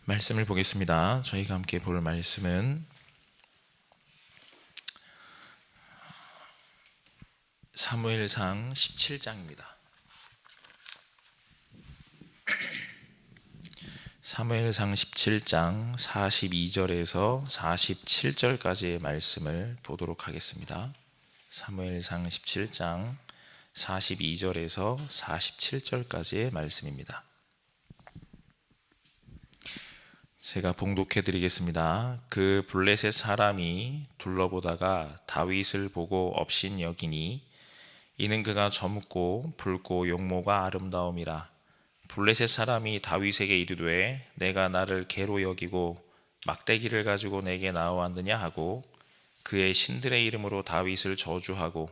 말씀을 보겠습니다. 저희가 함께 볼 말씀은 사무엘상 17장입니다. 사무엘상 17장 42절에서 47절까지의 말씀을 보도록 하겠습니다. 사무엘상 17장 42절에서 47절까지의 말씀입니다. 제가 봉독해 드리겠습니다. 그 블레셋 사람이 둘러보다가 다윗을 보고 업신여기니 이는 그가 젊고 붉고 용모가 아름다움이라. 블레셋 사람이 다윗에게 이르되 내가 나를 개로 여기고 막대기를 가지고 내게 나아왔느냐 하고 그의 신들의 이름으로 다윗을 저주하고,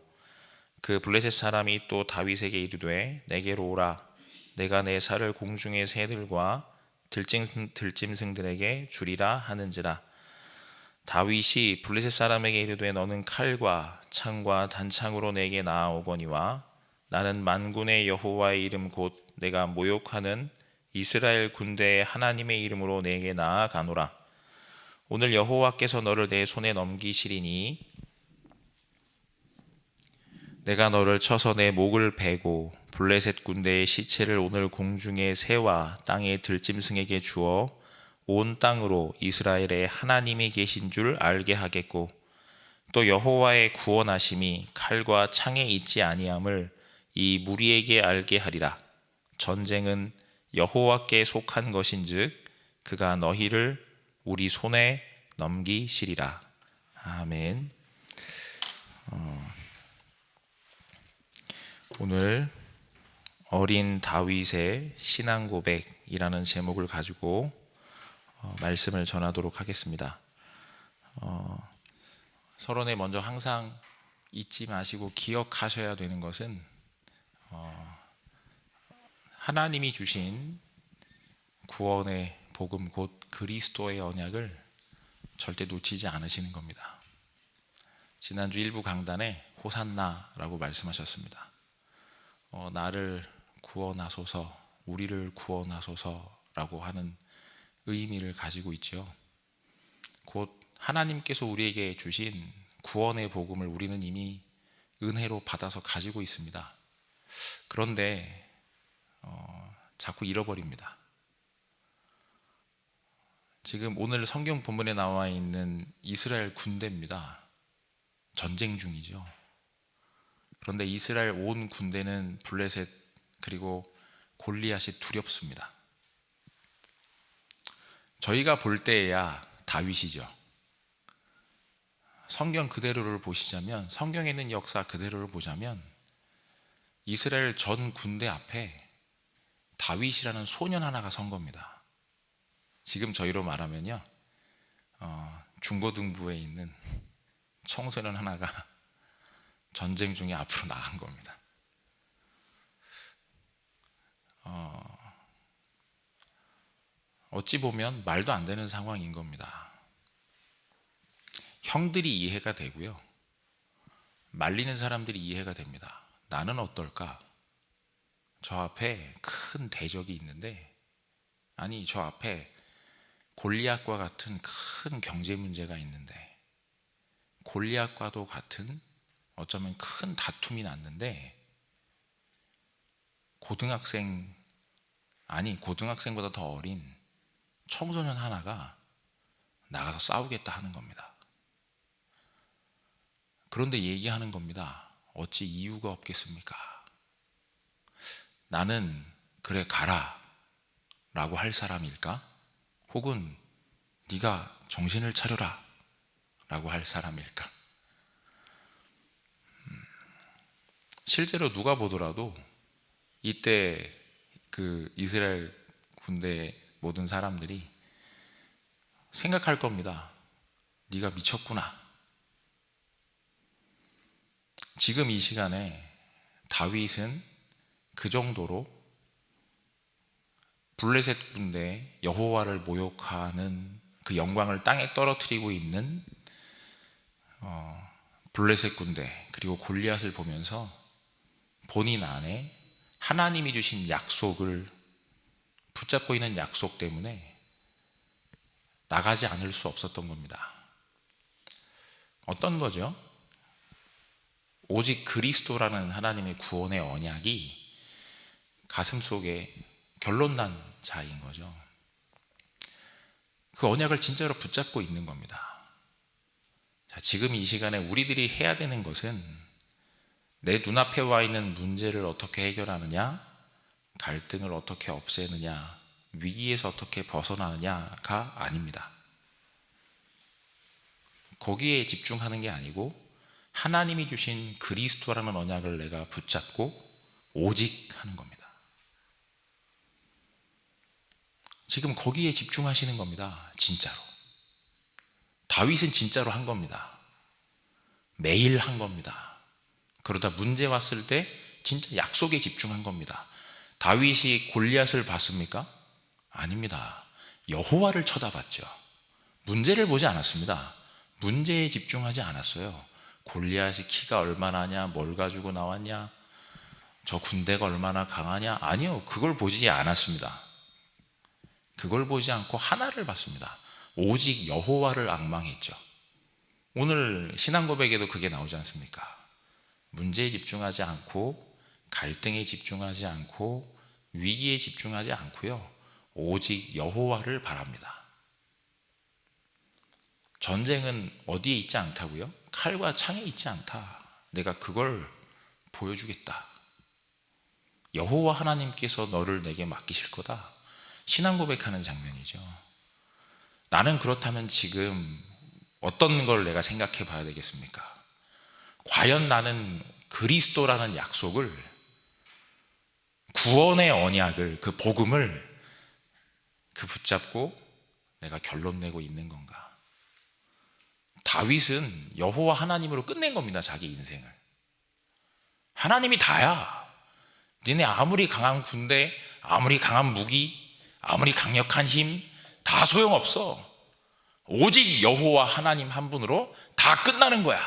그 블레셋 사람이 또 다윗에게 이르되 내게로 오라. 내가 내 살을 공중의 새들과 들짐승들에게 주리라 하는지라. 다윗이 블레셋 사람에게 이르되 너는 칼과 창과 단창으로 내게 나아오거니와 나는 만군의 여호와의 이름 곧 내가 모욕하는 이스라엘 군대의 하나님의 이름으로 내게 나아가노라. 오늘 여호와께서 너를 내 손에 넘기시리니 내가 너를 쳐서 내 목을 베고 블레셋 군대의 시체를 오늘 공중의 새와 땅의 들짐승에게 주어 온 땅으로 이스라엘의 하나님이 계신 줄 알게 하겠고, 또 여호와의 구원하심이 칼과 창에 있지 아니함을 이 무리에게 알게 하리라. 전쟁은 여호와께 속한 것인즉 그가 너희를 우리 손에 넘기시리라. 아멘. 오늘 어린 다윗의 신앙 고백이라는 제목을 가지고 말씀을 전하도록 하겠습니다. 서론에 먼저 항상 잊지 마시고 기억하셔야 되는 것은 하나님이 주신 구원의 복음 곧 그리스도의 언약을 절대 놓치지 않으시는 겁니다. 지난주 일부 강단에 호산나라고 말씀하셨습니다. 나를 구원하소서, 우리를 구원하소서라고 하는 의미를 가지고 있죠. 곧 하나님께서 우리에게 주신 구원의 복음을 우리는 이미 은혜로 받아서 가지고 있습니다. 그런데 자꾸 잃어버립니다. 지금 오늘 성경 본문에 나와 있는 이스라엘 군대입니다. 전쟁 중이죠. 그런데 이스라엘 온 군대는 블레셋 그리고 골리앗이 두렵습니다. 저희가 볼 때야 다윗이죠. 성경 그대로를 보시자면, 성경에 있는 역사 그대로를 보자면 이스라엘 전 군대 앞에 다윗이라는 소년 하나가 선 겁니다. 지금 저희로 말하면요, 중고등부에 있는 청소년 하나가 전쟁 중에 앞으로 나간 겁니다. 어찌 보면 말도 안 되는 상황인 겁니다. 형들이 이해가 되고요, 말리는 사람들이 이해가 됩니다. 나는 어떨까? 저 앞에 큰 대적이 있는데, 아니 저 앞에 골리앗과 같은 큰 경제 문제가 있는데, 골리앗과도 같은 어쩌면 큰 다툼이 났는데, 고등학생보다 더 어린 청소년 하나가 나가서 싸우겠다 하는 겁니다. 그런데 얘기하는 겁니다. 어찌 이유가 없겠습니까? 나는 그래 가라 라고 할 사람일까? 혹은 네가 정신을 차려라 라고 할 사람일까? 실제로 누가 보더라도 이때 그 이스라엘 군대 모든 사람들이 생각할 겁니다. 네가 미쳤구나. 지금 이 시간에 다윗은 그 정도로 블레셋 군대 여호와를 모욕하는 그 영광을 땅에 떨어뜨리고 있는 블레셋 군대 그리고 골리앗을 보면서 본인 안에 하나님이 주신 약속을 붙잡고 있는 약속 때문에 나가지 않을 수 없었던 겁니다. 어떤 거죠? 오직 그리스도라는 하나님의 구원의 언약이 가슴속에 결론난 자인 거죠. 그 언약을 진짜로 붙잡고 있는 겁니다. 자, 지금 이 시간에 우리들이 해야 되는 것은 내 눈앞에 와 있는 문제를 어떻게 해결하느냐, 갈등을 어떻게 없애느냐, 위기에서 어떻게 벗어나느냐가 아닙니다. 거기에 집중하는 게 아니고 하나님이 주신 그리스도라는 언약을 내가 붙잡고 오직 하는 겁니다. 지금 거기에 집중하시는 겁니다. 진짜로. 다윗은 진짜로 한 겁니다. 매일 한 겁니다. 그러다 문제 왔을 때 진짜 약속에 집중한 겁니다. 다윗이 골리앗을 봤습니까? 아닙니다. 여호와를 쳐다봤죠. 문제를 보지 않았습니다. 문제에 집중하지 않았어요. 골리앗이 키가 얼마나냐, 뭘 가지고 나왔냐, 저 군대가 얼마나 강하냐, 아니요, 그걸 보지 않았습니다. 그걸 보지 않고 하나를 봤습니다. 오직 여호와를 앙망했죠. 오늘 신앙 고백에도 그게 나오지 않습니까? 문제에 집중하지 않고, 갈등에 집중하지 않고, 위기에 집중하지 않고요, 오직 여호와를 바랍니다. 전쟁은 어디에 있지 않다고요? 칼과 창에 있지 않다. 내가 그걸 보여주겠다. 여호와 하나님께서 너를 내게 맡기실 거다. 신앙 고백하는 장면이죠. 나는 그렇다면 지금 어떤 걸 내가 생각해 봐야 되겠습니까? 과연 나는 그리스도라는 약속을, 구원의 언약을, 그 복음을 붙잡고 내가 결론 내고 있는 건가? 다윗은 여호와 하나님으로 끝낸 겁니다. 자기 인생을. 하나님이 다야. 니네 아무리 강한 군대, 아무리 강한 무기, 아무리 강력한 힘 다 소용없어. 오직 여호와 하나님 한 분으로 다 끝나는 거야.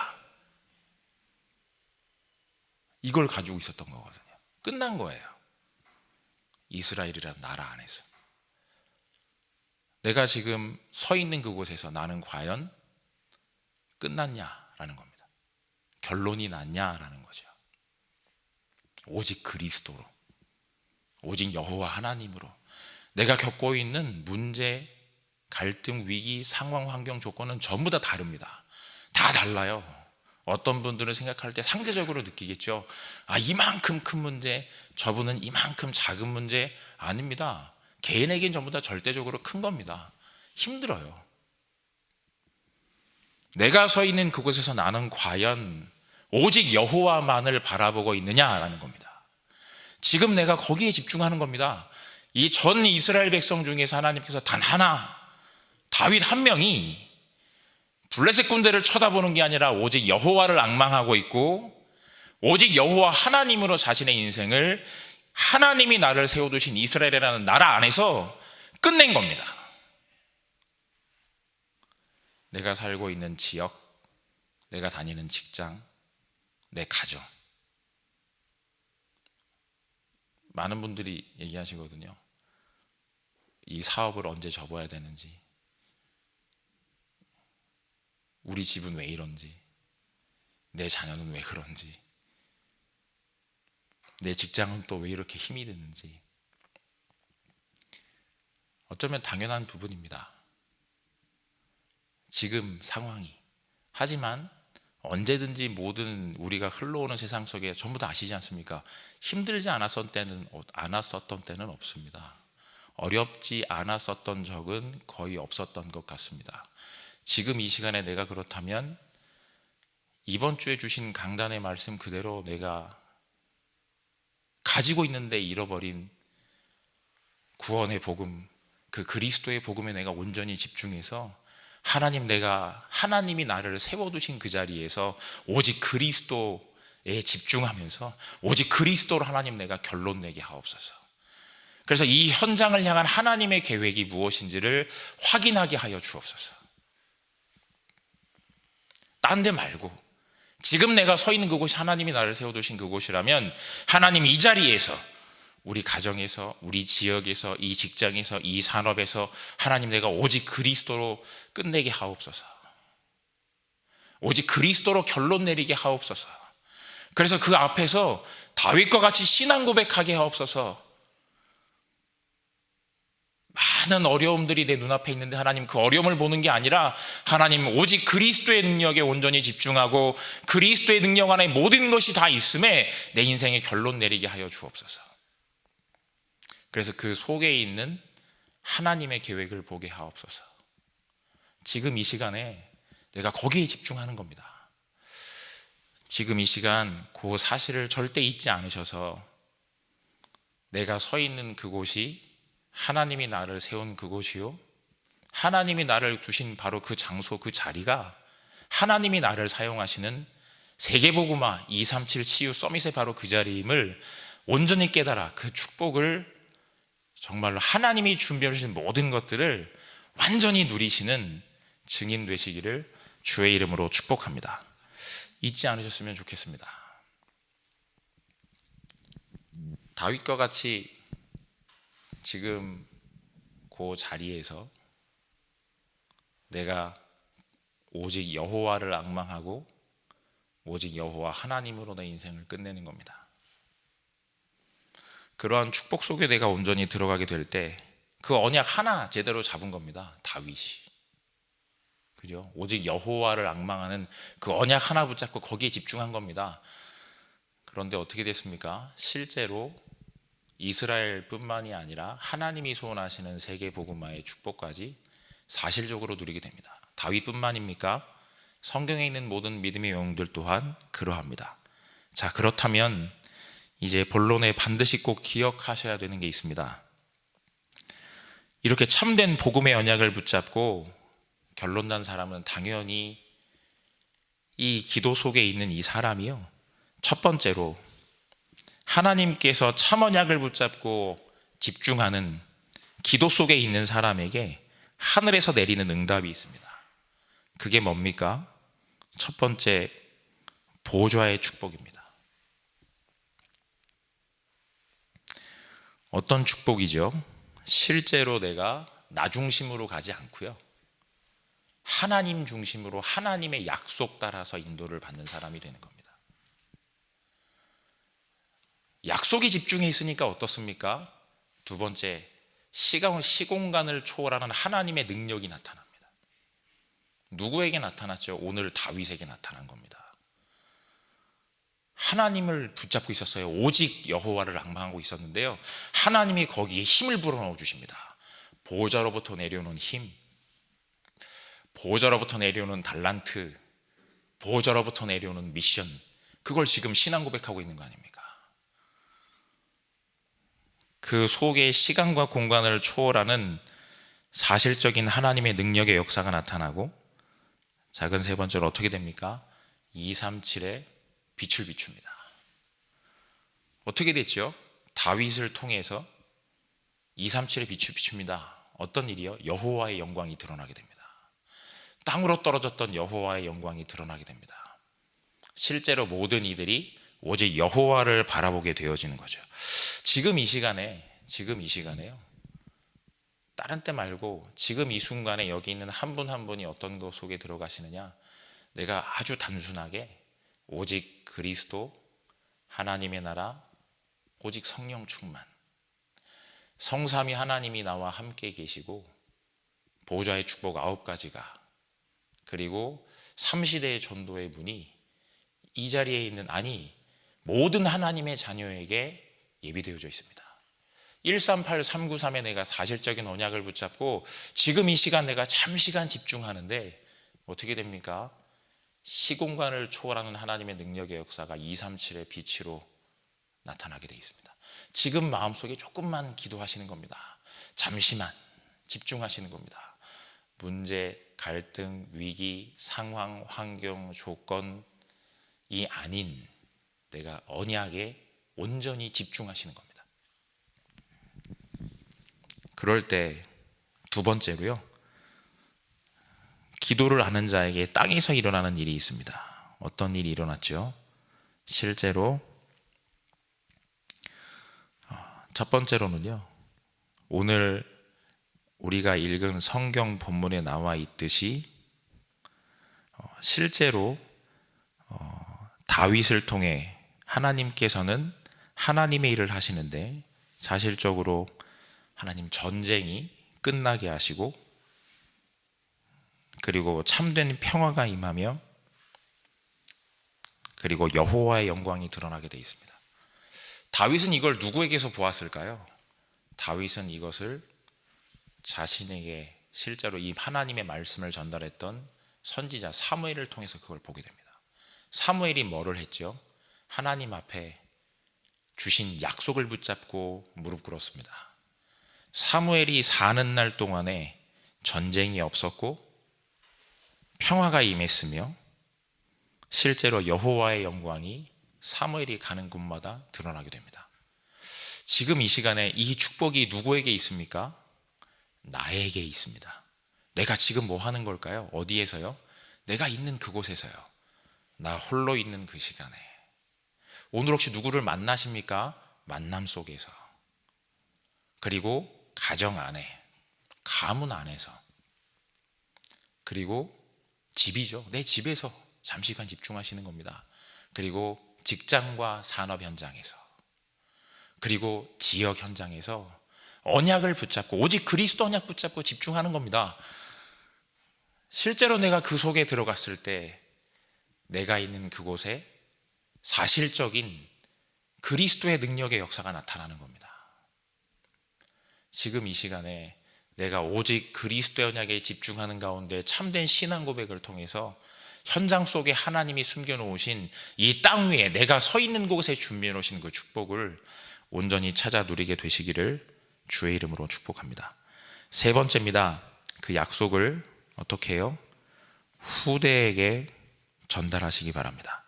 이걸 가지고 있었던 거거든요. 끝난 거예요. 이스라엘이라는 나라 안에서. 내가 지금 서 있는 그곳에서 나는 과연 끝났냐라는 겁니다. 결론이 났냐라는 거죠. 오직 그리스도로, 오직 여호와 하나님으로. 내가 겪고 있는 문제, 갈등, 위기, 상황, 환경, 조건은 전부 다 다릅니다. 다 달라요. 어떤 분들은 생각할 때 상대적으로 느끼겠죠. 아, 이만큼 큰 문제, 저분은 이만큼 작은 문제. 아닙니다. 개인에겐 전부 다 절대적으로 큰 겁니다. 힘들어요. 내가 서 있는 그곳에서 나는 과연 오직 여호와만을 바라보고 있느냐라는 겁니다. 지금 내가 거기에 집중하는 겁니다. 이 전 이스라엘 백성 중에서 하나님께서 단 하나, 다윗 한 명이 블레셋 군대를 쳐다보는 게 아니라 오직 여호와를 앙망하고 있고, 오직 여호와 하나님으로 자신의 인생을, 하나님이 나를 세워두신 이스라엘이라는 나라 안에서 끝낸 겁니다. 내가 살고 있는 지역, 내가 다니는 직장, 내 가정. 많은 분들이 얘기하시거든요. 이 사업을 언제 접어야 되는지, 우리 집은 왜 이런지, 내 자녀는 왜 그런지, 내 직장은 또 왜 이렇게 힘이 드는지. 어쩌면 당연한 부분입니다. 지금 상황이. 하지만 언제든지 모든 우리가 흘러오는 세상 속에 전부 다 아시지 않습니까? 힘들지 않았었던 때는 없습니다. 어렵지 않았었던 적은 거의 없었던 것 같습니다. 지금 이 시간에 내가 그렇다면 이번 주에 주신 강단의 말씀 그대로 내가 가지고 있는데 잃어버린 구원의 복음, 그 그리스도의 복음에 내가 온전히 집중해서 하나님이 나를 세워두신 그 자리에서 오직 그리스도에 집중하면서 오직 그리스도로 하나님 내가 결론 내게 하옵소서. 그래서 이 현장을 향한 하나님의 계획이 무엇인지를 확인하게 하여 주옵소서. 딴 데 말고 지금 내가 서 있는 그곳이 하나님이 나를 세워두신 그곳이라면 하나님 이 자리에서 우리 가정에서, 우리 지역에서, 이 직장에서, 이 산업에서 하나님 내가 오직 그리스도로 끝내게 하옵소서. 오직 그리스도로 결론 내리게 하옵소서. 그래서 그 앞에서 다윗과 같이 신앙 고백하게 하옵소서. 많은 어려움들이 내 눈앞에 있는데 하나님 그 어려움을 보는 게 아니라 하나님 오직 그리스도의 능력에 온전히 집중하고 그리스도의 능력 안에 모든 것이 다 있음에 내 인생의 결론 내리게 하여 주옵소서. 그래서 그 속에 있는 하나님의 계획을 보게 하옵소서. 지금 이 시간에 내가 거기에 집중하는 겁니다. 지금 이 시간 그 사실을 절대 잊지 않으셔서 내가 서 있는 그곳이 하나님이 나를 세운 그곳이요, 하나님이 나를 두신 바로 그 장소, 그 자리가 하나님이 나를 사용하시는 세계복음화 237 치유 서밋의 바로 그 자리임을 온전히 깨달아 그 축복을 정말로 하나님이 준비해 주신 모든 것들을 완전히 누리시는 증인 되시기를 주의 이름으로 축복합니다. 잊지 않으셨으면 좋겠습니다. 다윗과 같이 지금 그 자리에서 내가 오직 여호와를 앙망하고 오직 여호와 하나님으로 내 인생을 끝내는 겁니다. 그러한 축복 속에 내가 온전히 들어가게 될 때 그 언약 하나 제대로 잡은 겁니다. 다윗이. 그죠? 오직 여호와를 앙망하는 그 언약 하나 붙잡고 거기에 집중한 겁니다. 그런데 어떻게 됐습니까? 실제로 이스라엘뿐만이 아니라 하나님이 소원하시는 세계 복음화의 축복까지 사실적으로 누리게 됩니다. 다윗뿐만입니까? 성경에 있는 모든 믿음의 영웅들 또한 그러합니다. 자, 그렇다면 이제 본론에 반드시 꼭 기억하셔야 되는 게 있습니다. 이렇게 참된 복음의 언약을 붙잡고 결론 난 사람은 당연히 이 기도 속에 있는 이 사람이요, 첫 번째로 하나님께서 참 언약을 붙잡고 집중하는 기도 속에 있는 사람에게 하늘에서 내리는 응답이 있습니다. 그게 뭡니까? 첫 번째, 보좌의 축복입니다. 어떤 축복이죠? 실제로 내가 나 중심으로 가지 않고요, 하나님 중심으로 하나님의 약속 따라서 인도를 받는 사람이 되는 겁니다. 약속이 집중해 있으니까 어떻습니까? 두 번째, 시공간을 초월하는 하나님의 능력이 나타납니다. 누구에게 나타났죠? 오늘 다윗에게 나타난 겁니다. 하나님을 붙잡고 있었어요. 오직 여호와를 앙망하고 있었는데요, 하나님이 거기에 힘을 불어넣어 주십니다. 보호자로부터 내려오는 힘, 보호자로부터 내려오는 달란트, 보호자로부터 내려오는 미션, 그걸 지금 신앙 고백하고 있는 거 아닙니까? 그 속에 시간과 공간을 초월하는 사실적인 하나님의 능력의 역사가 나타나고, 작은 세 번째로 어떻게 됩니까? 237에 빛을 비춥니다. 어떻게 됐죠? 다윗을 통해서 237에 빛을 비춥니다. 어떤 일이요? 여호와의 영광이 드러나게 됩니다. 땅으로 떨어졌던 여호와의 영광이 드러나게 됩니다. 실제로 모든 이들이 오직 여호와를 바라보게 되어지는 거죠. 지금 이 시간에요, 다른 때 말고 지금 이 순간에 여기 있는 한 분 한 분이 어떤 것 속에 들어가시느냐, 내가 아주 단순하게 오직 그리스도, 하나님의 나라, 오직 성령 충만, 성삼위 하나님이 나와 함께 계시고 보좌의 축복 9가지가, 그리고 3시대의 전도의 문이 이 자리에 있는, 아니 모든 하나님의 자녀에게 예비되어져 있습니다. 138, 393에 내가 사실적인 언약을 붙잡고 지금 이 시간 내가 잠시간 집중하는데 어떻게 됩니까? 시공간을 초월하는 하나님의 능력의 역사가 237의 빛으로 나타나게 되어 있습니다. 지금 마음속에 조금만 기도하시는 겁니다. 잠시만 집중하시는 겁니다. 문제, 갈등, 위기, 상황, 환경, 조건이 아닌 내가 언약에 온전히 집중하시는 겁니다. 그럴 때 두 번째로요, 기도를 하는 자에게 땅에서 일어나는 일이 있습니다. 어떤 일이 일어났죠? 실제로 첫 번째로는요, 오늘 우리가 읽은 성경 본문에 나와 있듯이 실제로 다윗을 통해 하나님께서는 하나님의 일을 하시는데, 사실적으로 하나님 전쟁이 끝나게 하시고, 그리고 참된 평화가 임하며, 그리고 여호와의 영광이 드러나게 되어 있습니다. 다윗은 이걸 누구에게서 보았을까요? 다윗은 이것을 자신에게 실제로 이 하나님의 말씀을 전달했던 선지자 사무엘을 통해서 그걸 보게 됩니다. 사무엘이 뭐를 했죠? 하나님 앞에 주신 약속을 붙잡고 무릎 꿇었습니다. 사무엘이 사는 날 동안에 전쟁이 없었고 평화가 임했으며, 실제로 여호와의 영광이 사무엘이 가는 곳마다 드러나게 됩니다. 지금 이 시간에 이 축복이 누구에게 있습니까? 나에게 있습니다. 내가 지금 뭐 하는 걸까요? 어디에서요? 내가 있는 그곳에서요. 나 홀로 있는 그 시간에. 오늘 혹시 누구를 만나십니까? 만남 속에서. 그리고 가정 안에, 가문 안에서. 그리고 집이죠. 내 집에서 잠시간 집중하시는 겁니다. 그리고 직장과 산업 현장에서, 그리고 지역 현장에서 언약을 붙잡고, 오직 그리스도 언약 붙잡고 집중하는 겁니다. 실제로 내가 그 속에 들어갔을 때 내가 있는 그곳에 사실적인 그리스도의 능력의 역사가 나타나는 겁니다. 지금 이 시간에 내가 오직 그리스도의 언약에 집중하는 가운데 참된 신앙 고백을 통해서 현장 속에 하나님이 숨겨놓으신 이 땅 위에 내가 서 있는 곳에 준비해 놓으신 그 축복을 온전히 찾아 누리게 되시기를 주의 이름으로 축복합니다. 세 번째입니다. 그 약속을 어떻게 해요? 후대에게 전달하시기 바랍니다.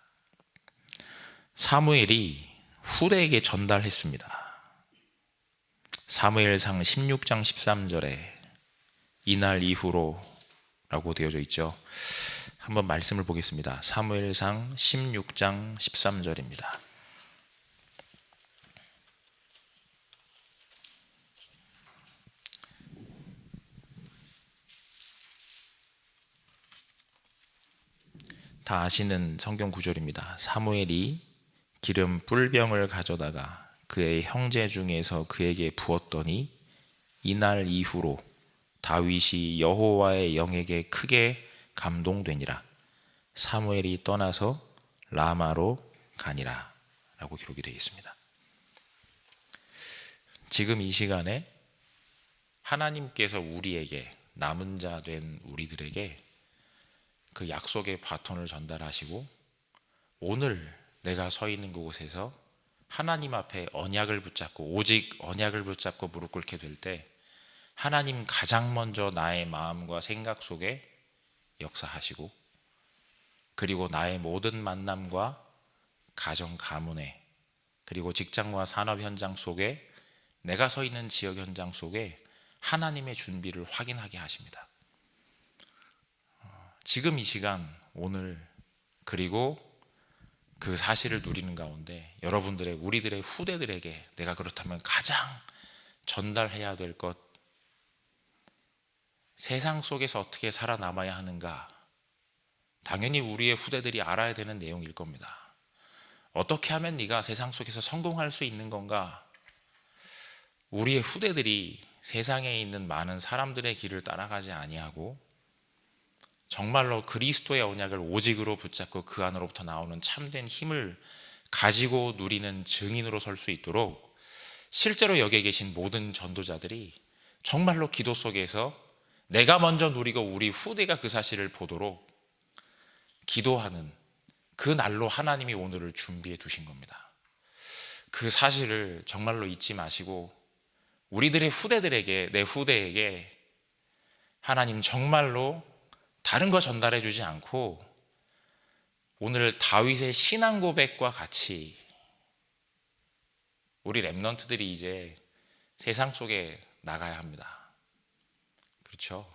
사무엘이 후대에게 전달했습니다. 사무엘상 16장 13절에 이날 이후로 라고 되어져 있죠. 한번 말씀을 보겠습니다. 사무엘상 16장 13절입니다. 다 아시는 성경 구절입니다. 사무엘이 기름 뿔병을 가져다가 그의 형제 중에서 그에게 부었더니 이날 이후로 다윗이 여호와의 영에게 크게 감동되니라. 사무엘이 떠나서 라마로 가니라 라고 기록이 되어 있습니다. 지금 이 시간에 하나님께서 우리에게, 남은 자 된 우리들에게 그 약속의 바톤을 전달하시고, 오늘 내가 서 있는 그곳에서 하나님 앞에 언약을 붙잡고, 오직 언약을 붙잡고 무릎 꿇게 될 때 하나님 가장 먼저 나의 마음과 생각 속에 역사하시고, 그리고 나의 모든 만남과 가정 가문에, 그리고 직장과 산업 현장 속에, 내가 서 있는 지역 현장 속에 하나님의 준비를 확인하게 하십니다. 지금 이 시간, 오늘, 그리고 그 사실을 누리는 가운데 여러분들의, 우리들의 후대들에게 내가 그렇다면 가장 전달해야 될 것, 세상 속에서 어떻게 살아남아야 하는가, 당연히 우리의 후대들이 알아야 되는 내용일 겁니다. 어떻게 하면 네가 세상 속에서 성공할 수 있는 건가? 우리의 후대들이 세상에 있는 많은 사람들의 길을 따라가지 아니하고 정말로 그리스도의 언약을 오직으로 붙잡고 그 안으로부터 나오는 참된 힘을 가지고 누리는 증인으로 설 수 있도록, 실제로 여기에 계신 모든 전도자들이 정말로 기도 속에서 내가 먼저 누리고 우리 후대가 그 사실을 보도록 기도하는 그 날로 하나님이 오늘을 준비해 두신 겁니다. 그 사실을 정말로 잊지 마시고 우리들의 후대들에게, 내 후대에게 하나님 정말로 다른 거 전달해 주지 않고 오늘 다윗의 신앙 고백과 같이 우리 렘넌트들이 이제 세상 속에 나가야 합니다. 그렇죠?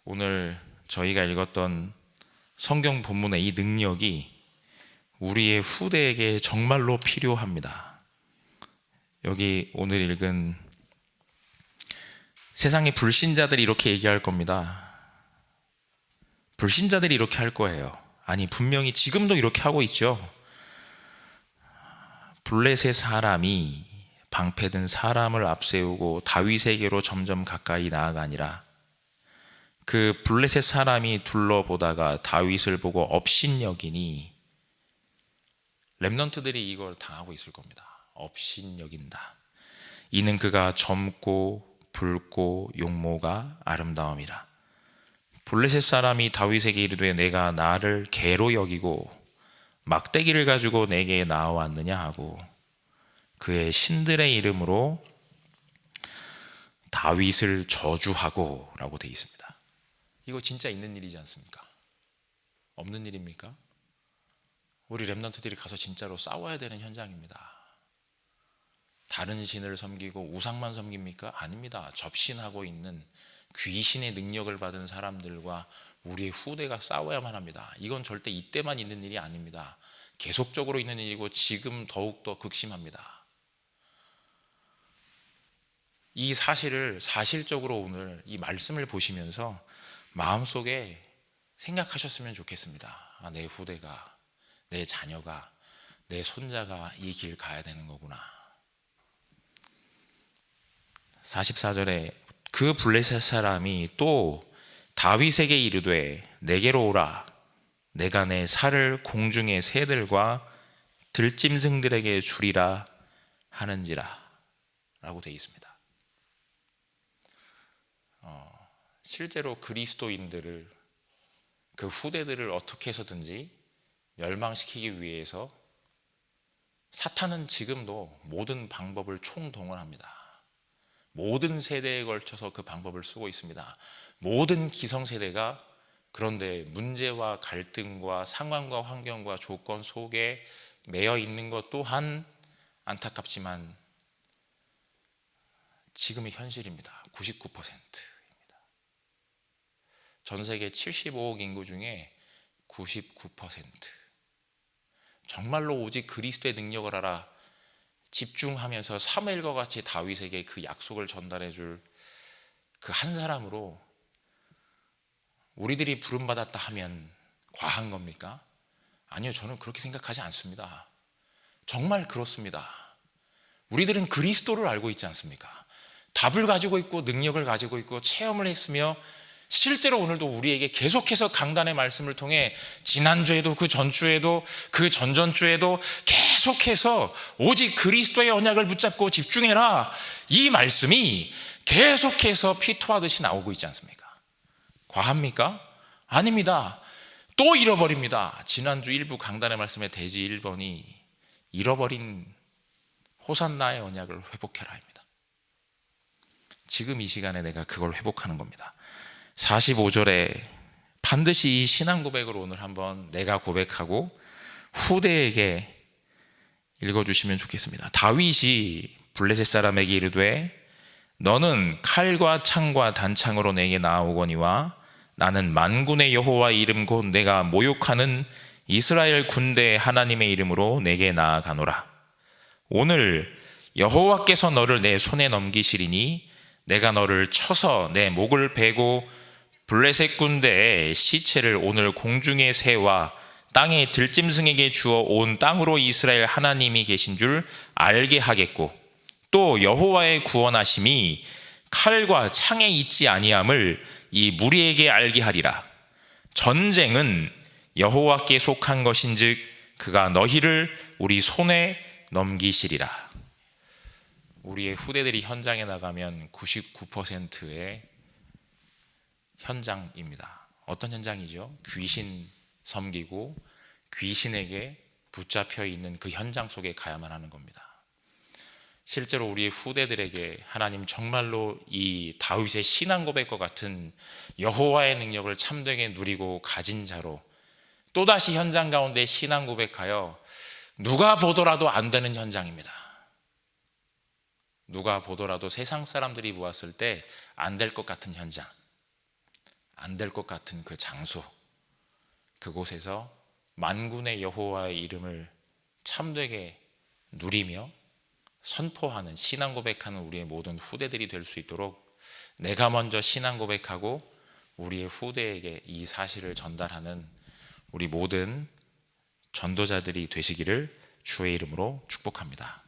오늘 저희가 읽었던 성경 본문의 이 능력이 우리의 후대에게 정말로 필요합니다. 여기 오늘 읽은 세상의 불신자들이 이렇게 얘기할 겁니다. 불신자들이 이렇게 할 거예요. 아니, 분명히 지금도 이렇게 하고 있죠. 블레셋 사람이 방패든 사람을 앞세우고 다윗에게로 점점 가까이 나아가니라. 그 블레셋 사람이 둘러보다가 다윗을 보고 업신여기니, 렘넌트들이 이걸 당하고 있을 겁니다. 업신여긴다. 이는 그가 젊고 붉고 용모가 아름다움이라. 블레셋 사람이 다윗에게 이르되 내가 나를 개로 여기고 막대기를 가지고 내게 나아왔느냐 하고 그의 신들의 이름으로 다윗을 저주하고 라고 되어 있습니다. 이거 진짜 있는 일이지 않습니까? 없는 일입니까? 우리 렘넌트들이 가서 진짜로 싸워야 되는 현장입니다. 다른 신을 섬기고 우상만 섬깁니까? 아닙니다. 접신하고 있는 귀신의 능력을 받은 사람들과 우리의 후대가 싸워야만 합니다. 이건 절대 이때만 있는 일이 아닙니다. 계속적으로 있는 일이고 지금 더욱더 극심합니다. 이 사실을 사실적으로 오늘 이 말씀을 보시면서 마음속에 생각하셨으면 좋겠습니다. 아, 내 후대가, 내 자녀가, 내 손자가 이 길 가야 되는 거구나. 44절에 그 블레셋 사람이 또 다윗에게 이르되 내게로 오라. 내가 내 살을 공중의 새들과 들짐승들에게 주리라 하는지라 라고 되어 있습니다. 실제로 그리스도인들을, 그 후대들을 어떻게 해서든지 멸망시키기 위해서 사탄은 지금도 모든 방법을 총동원합니다. 모든 세대에 걸쳐서 그 방법을 쓰고 있습니다. 모든 기성세대가 그런데 문제와 갈등과 상황과 환경과 조건 속에 매여 있는 것 또한 안타깝지만 지금의 현실입니다. 99%입니다. 전 세계 75억 인구 중에 99%. 정말로 오직 그리스도의 능력을 알아 집중하면서 사무엘과 같이 다윗에게 그 약속을 전달해 줄 그 한 사람으로 우리들이 부름받았다 하면 과한 겁니까? 아니요, 저는 그렇게 생각하지 않습니다. 정말 그렇습니다. 우리들은 그리스도를 알고 있지 않습니까? 답을 가지고 있고 능력을 가지고 있고 체험을 했으며 실제로 오늘도 우리에게 계속해서 강단의 말씀을 통해 지난주에도 그 전주에도 그 전전주에도 계속해서 오직 그리스도의 언약을 붙잡고 집중해라, 이 말씀이 계속해서 피토하듯이 나오고 있지 않습니까? 과합니까? 아닙니다. 또 잃어버립니다. 지난주 일부 강단의 말씀의 대지 1번이 잃어버린 호산나의 언약을 회복해라입니다. 지금 이 시간에 내가 그걸 회복하는 겁니다. 45절에 반드시 이 신앙 고백을 오늘 한번 내가 고백하고 후대에게 읽어주시면 좋겠습니다. 다윗이 블레셋 사람에게 이르되 너는 칼과 창과 단창으로 내게 나아오거니와 나는 만군의 여호와의 이름 곧 내가 모욕하는 이스라엘 군대 하나님의 이름으로 내게 나아가노라. 오늘 여호와께서 너를 내 손에 넘기시리니 내가 너를 쳐서 내 목을 베고 블레셋 군대의 시체를 오늘 공중의 새와 땅의 들짐승에게 주어 온 땅으로 이스라엘 하나님이 계신 줄 알게 하겠고 또 여호와의 구원하심이 칼과 창에 있지 아니함을 이 무리에게 알게 하리라. 전쟁은 여호와께 속한 것인즉 그가 너희를 우리 손에 넘기시리라. 우리의 후대들이 현장에 나가면 99%의 현장입니다. 어떤 현장이죠? 귀신 섬기고 귀신에게 붙잡혀 있는 그 현장 속에 가야만 하는 겁니다. 실제로 우리의 후대들에게 하나님 정말로 이 다윗의 신앙 고백과 같은 여호와의 능력을 참되게 누리고 가진 자로 또다시 현장 가운데 신앙 고백하여 누가 보더라도 안 되는 현장입니다. 누가 보더라도 세상 사람들이 보았을 때 안 될 것 같은 현장, 안 될 것 같은 그 장소, 그곳에서 만군의 여호와의 이름을 참되게 누리며 선포하는, 신앙 고백하는 우리의 모든 후대들이 될 수 있도록 내가 먼저 신앙 고백하고 우리의 후대에게 이 사실을 전달하는 우리 모든 전도자들이 되시기를 주의 이름으로 축복합니다.